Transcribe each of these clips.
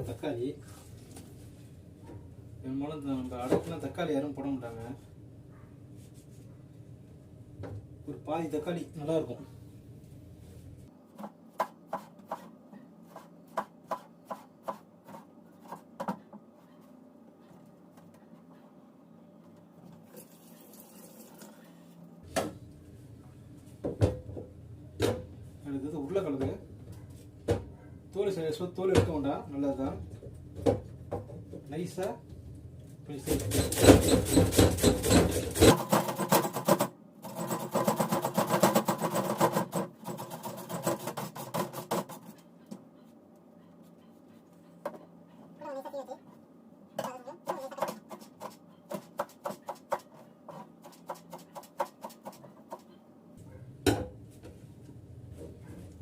தக்காளி. பெரும்பாலும் நம்ம அடைக்குனா தக்காளி யாரும் போட மாட்டாங்க. ஒரு பாதி தக்காளி நல்லா இருக்கும். அடுத்தது உருளைக்கிழங்கு. தோல் எடுக்க வேண்டாம், நல்லதுதான். நைஸா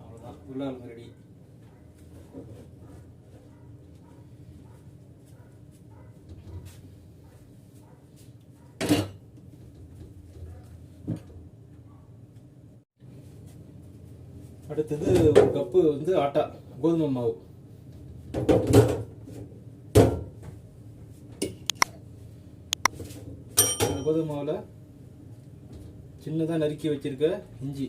அவ்வளோதான், உருளைக்கிழங்கு ரெடி. அடுத்தது ஒரு கப்பு ஆட்டா, கோதுமை மாவு. அந்த கோதுமை மாவில் சின்னதாக நறுக்கி வச்சிருக்க இஞ்சி,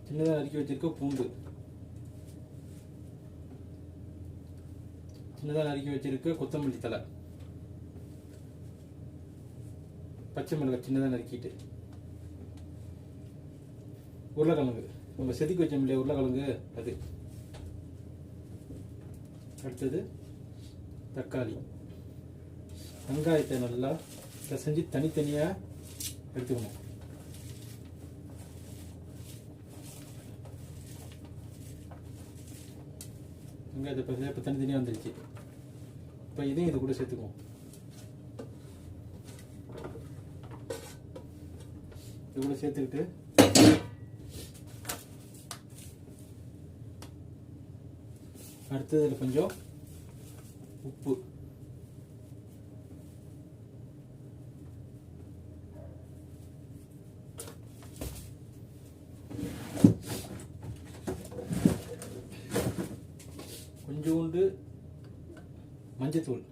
சின்னதாக நறுக்கி வச்சிருக்க பூண்டு, சின்னதாக நறுக்கி வச்சிருக்க கொத்தமல்லி தழை, பச்சை மிளகாய் சின்னதாக நறுக்கிட்டு, உருளைக்கிழங்கு நம்ம செதுக்கி வச்சோம் இல்லையா உருளைக்கிழங்கு அது. அடுத்தது தக்காளி, வெங்காயத்தை நல்லா பிசைஞ்சு தனித்தனியாக எடுத்துக்கணும். வெங்காயத்தை பிசைஞ்சு இப்போ தனித்தனியாக வந்துருச்சு. இப்போ இதையும் இது கூட சேர்த்துக்குவோம். இது கூட சேர்த்துக்கிட்டு அடுத்ததில் கொஞ்சம் உப்பு, கொஞ்சோண்டு மஞ்சத்தூள்,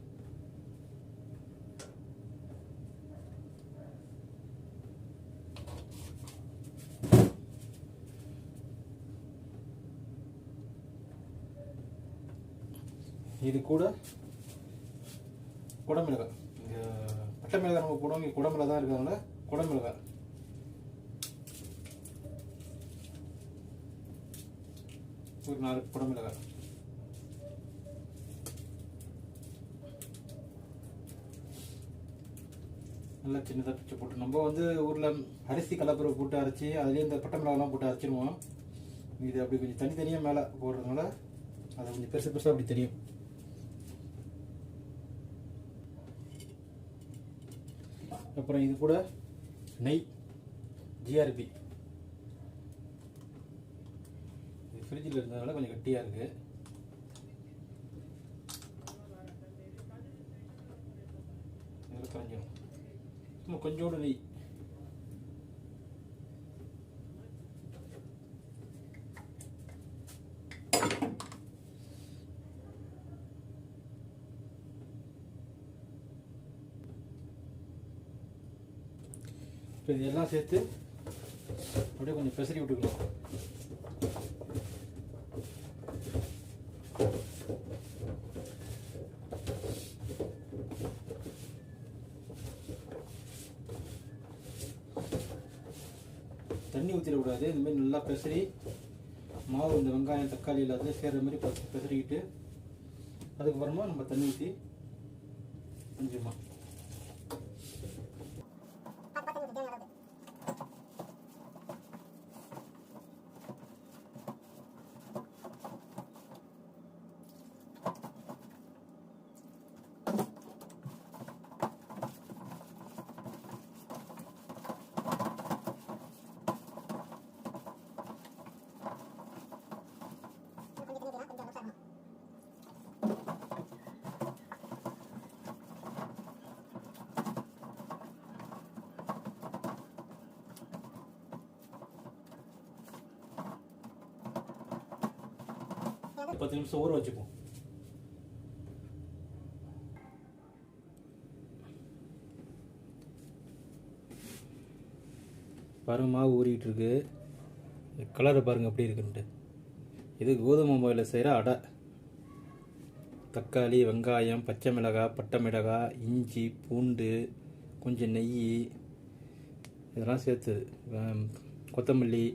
இது கூட குடமிளகாய். இங்கே பட்டை மிளகாய் நம்ம போடுவோம், இங்கே குடமிளகாய் தான் இருக்கிறதுனால குடமிளகாய் ஒரு 4 குடமிளகாய். நல்லா சின்னதாக பிச்சு போட்டு நம்ம ஊரில் அரிசி கலப்பரை போட்டு அரைச்சி அதுலேயே இந்த பட்டை மிளகாலாம் போட்டு அரைச்சிடுவோம். இது அப்படி கொஞ்சம் தனித்தனியாக மேலே போடுறதுனால அது கொஞ்சம் பெருசு பெருசாக அப்படி தெரியும். அப்புறம் இது கூட நெய், ஜிஆர்பி. இது ஃப்ரிட்ஜில் இருந்ததுனால கொஞ்சம் கட்டியாக இருக்குது. இதில் கரைஞ்சிடும். சும்மா கொஞ்சோடு நெய். இப்போ இதெல்லாம் சேர்த்து அப்படியே கொஞ்சம் பெசரி விட்டுக்கலாம். தண்ணி ஊற்றிடக்கூடாது. இந்தமாதிரி நல்லா பெசரி மாவு இந்த வெங்காயம் தக்காளி எல்லாத்தையும் சேர்கிற மாதிரி பெசரிக்கிட்டு அதுக்கப்புறமா நம்ம தண்ணி ஊற்றி கொஞ்சமாக 10 நிமிஷம் ஊற வச்சுப்போம். பாருங்க மாவு ஊறிக்கிட்டு இருக்கு. கலரை பாருங்கள் எப்படி இருக்குன்ட்டு. இது கோதுமை மாவில் செய்கிற அடை. தக்காளி, வெங்காயம், பச்சை மிளகாய், பட்டை மிளகாய், இஞ்சி, பூண்டு, கொஞ்சம் நெய் இதெல்லாம் சேர்த்து கொத்தமல்லி.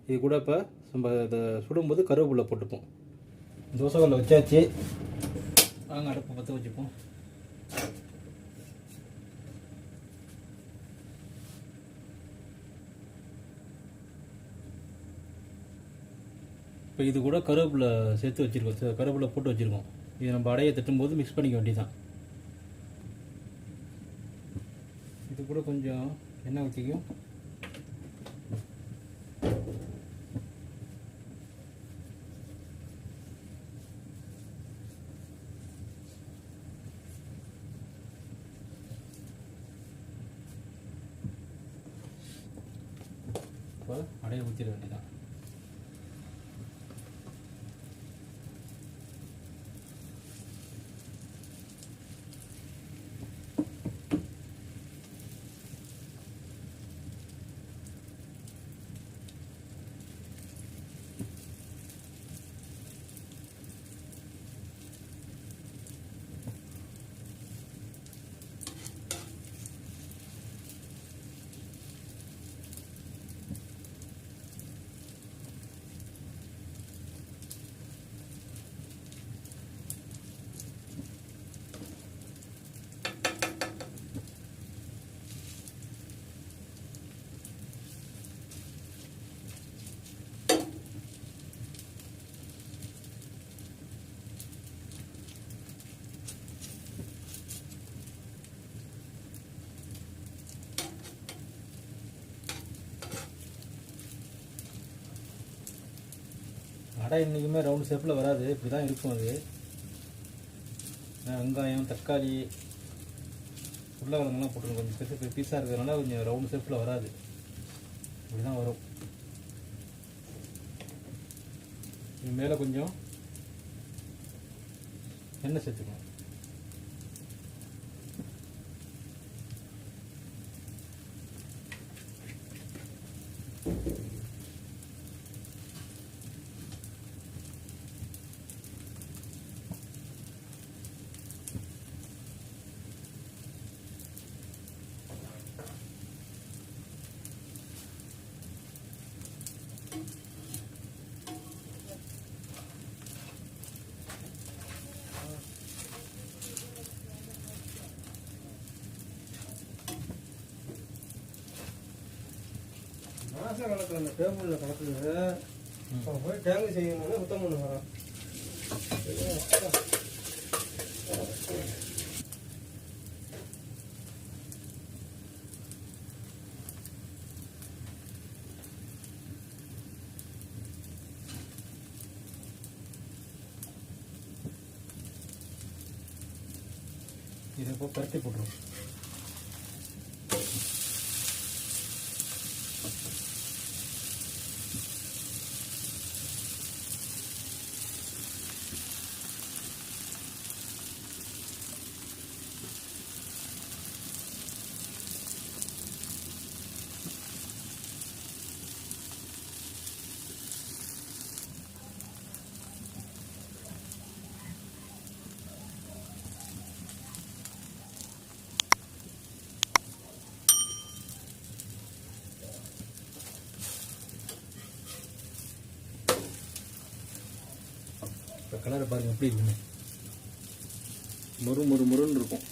இது கூட இப்போ நம்ம இதை சுடும்போது கருவேப்பிலை போட்டுப்போம். தோசைக்கல்லை வச்சாச்சு. வாங்க அடுப்பை பற்ற வச்சுப்போம். இப்போ இது கூட கருவேப்பிலை சேர்த்து வச்சுருக்கோம், கருவேப்பிலை போட்டு வச்சுருக்கோம். இது நம்ம அடையை தட்டும்போது மிக்ஸ் பண்ணிக்க வேண்டியதான். இது கூட கொஞ்சம் எண்ணெய் ஊற்றிக்கும். இப்போ அடையை ஊற்றிட வேண்டியதான். அடை இன்றைக்குமே ரவுண்ட் ஷேப்பில் வராது, இப்படி தான் இருக்கும். அது வெங்காயம், தக்காளி, உருளைக்கிழங்குலாம் போட்டுருங்க. கொஞ்சம் பெருசு பீஸாக இருக்கிறதுனால கொஞ்சம் ரவுண்ட் ஷேப்பில் வராது, இப்படி தான் வரும். இது மேலே கொஞ்சம் எண்ணெய் சேர்த்துக்கணும். கலக்குற அந்த டேபிளில் கலக்குது. போய் டேங்கு செய்யணும்னா சுத்தம் பண்ண வரோம். இதை இப்போ பருத்தி போட்டுருவோம். இப்போ கலரை பாருங்கள் எப்படி இருக்குன்னு. மொறு மொறு மொறுன்னு இருக்கும்.